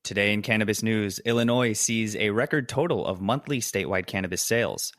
Today in cannabis news, Illinois sees a record total of monthly statewide cannabis sales.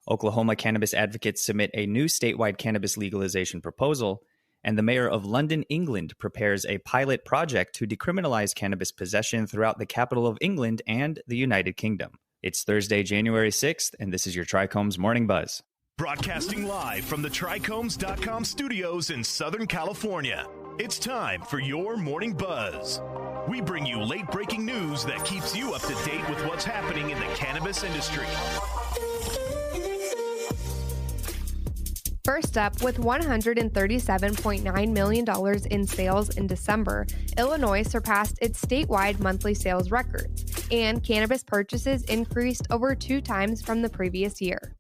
Oklahoma cannabis advocates submit a new statewide cannabis legalization proposal, and the mayor of London, England, prepares a pilot project to decriminalize cannabis possession throughout the capital of England and the United Kingdom. It's Thursday, January 6th, and this is your Trichomes Morning Buzz. Broadcasting live from the Trichomes.com studios in Southern California. It's time for your Morning Buzz. We bring you late-breaking news that keeps you up to date with what's happening in the cannabis industry. First up, with $137.9 million in sales in December, Illinois surpassed its statewide monthly sales records, and cannabis purchases increased over 2 times from the previous year.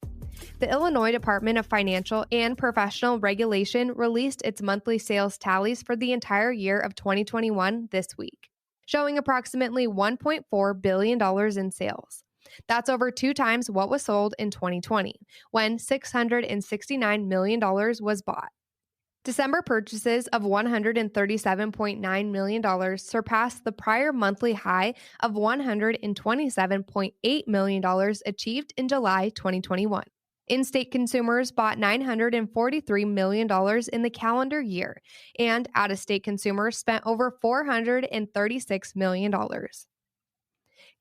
The Illinois Department of Financial and Professional Regulation released its monthly sales tallies for the entire year of 2021 this week, showing approximately $1.4 billion in sales. That's over 2 times what was sold in 2020, when $669 million was bought. December purchases of $137.9 million surpassed the prior monthly high of $127.8 million achieved in July 2021. In-state consumers bought $943 million in the calendar year, and out-of-state consumers spent over $436 million.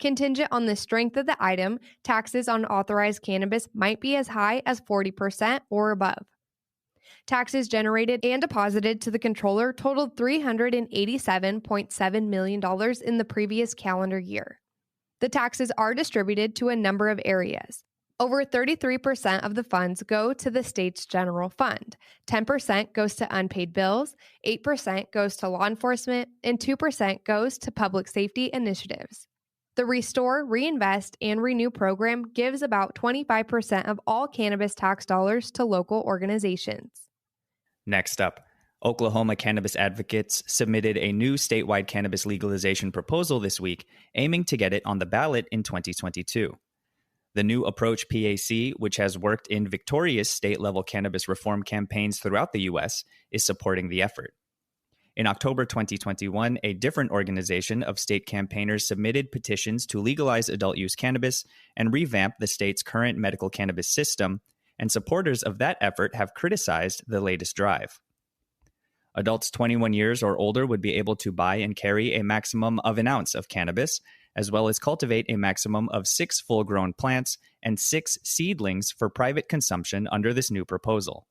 Contingent on the strength of the item, taxes on authorized cannabis might be as high as 40% or above. Taxes generated and deposited to the controller totaled $387.7 million in the previous calendar year. The taxes are distributed to a number of areas. Over 33% of the funds go to the state's general fund, 10% goes to unpaid bills, 8% goes to law enforcement, and 2% goes to public safety initiatives. The Restore, Reinvest, and Renew program gives about 25% of all cannabis tax dollars to local organizations. Next up, Oklahoma cannabis advocates submitted a new statewide cannabis legalization proposal this week, aiming to get it on the ballot in 2022. The New Approach PAC, which has worked in victorious state-level cannabis reform campaigns throughout the U.S., is supporting the effort. In October 2021, a different organization of state campaigners submitted petitions to legalize adult-use cannabis and revamp the state's current medical cannabis system, and supporters of that effort have criticized the latest drive. Adults 21 years or older would be able to buy and carry a maximum of an ounce of cannabis, as well as cultivate a maximum of 6 full-grown plants and 6 seedlings for private consumption under this new proposal.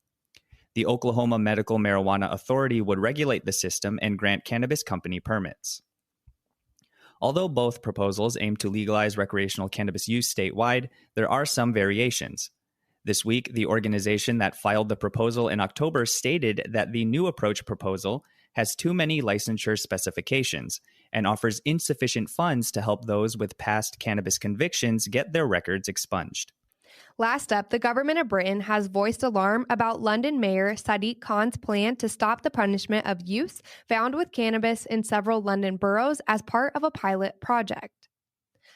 The Oklahoma Medical Marijuana Authority would regulate the system and grant cannabis company permits. Although both proposals aim to legalize recreational cannabis use statewide, there are some variations. This week, the organization that filed the proposal in October stated that the New Approach proposal has too many licensure specifications and offers insufficient funds to help those with past cannabis convictions get their records expunged. Last up, the government of Britain has voiced alarm about London Mayor Sadiq Khan's plan to stop the punishment of use found with cannabis in several London boroughs as part of a pilot project.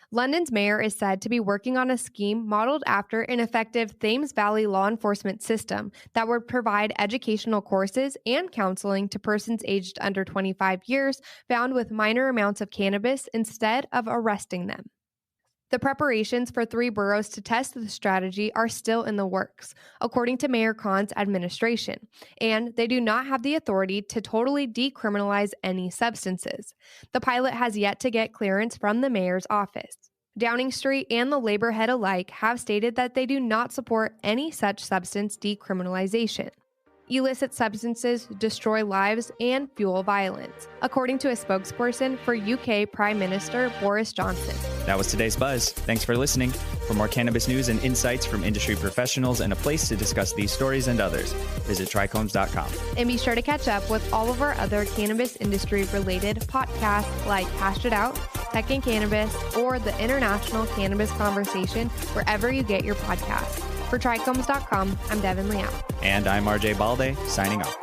London's mayor is said to be working on a scheme modeled after an effective Thames Valley law enforcement system that would provide educational courses and counseling to persons aged under 25 years found with minor amounts of cannabis instead of arresting them. The preparations for 3 boroughs to test the strategy are still in the works, according to Mayor Khan's administration, and they do not have the authority to totally decriminalize any substances. The pilot has yet to get clearance from the mayor's office. Downing Street and the Labor head alike have stated that they do not support any such substance decriminalization. Illicit substances destroy lives and fuel violence, according to a spokesperson for UK Prime Minister Boris Johnson. That was today's Buzz. Thanks for listening. For more cannabis news and insights from industry professionals and a place to discuss these stories and others, visit trichomes.com. And be sure to catch up with all of our other cannabis industry-related podcasts like Hashed It Out, Tech and Cannabis, or the International Cannabis Conversation wherever you get your podcasts. For Trichomes.com, I'm Devin Liao. And I'm RJ Balde, signing off.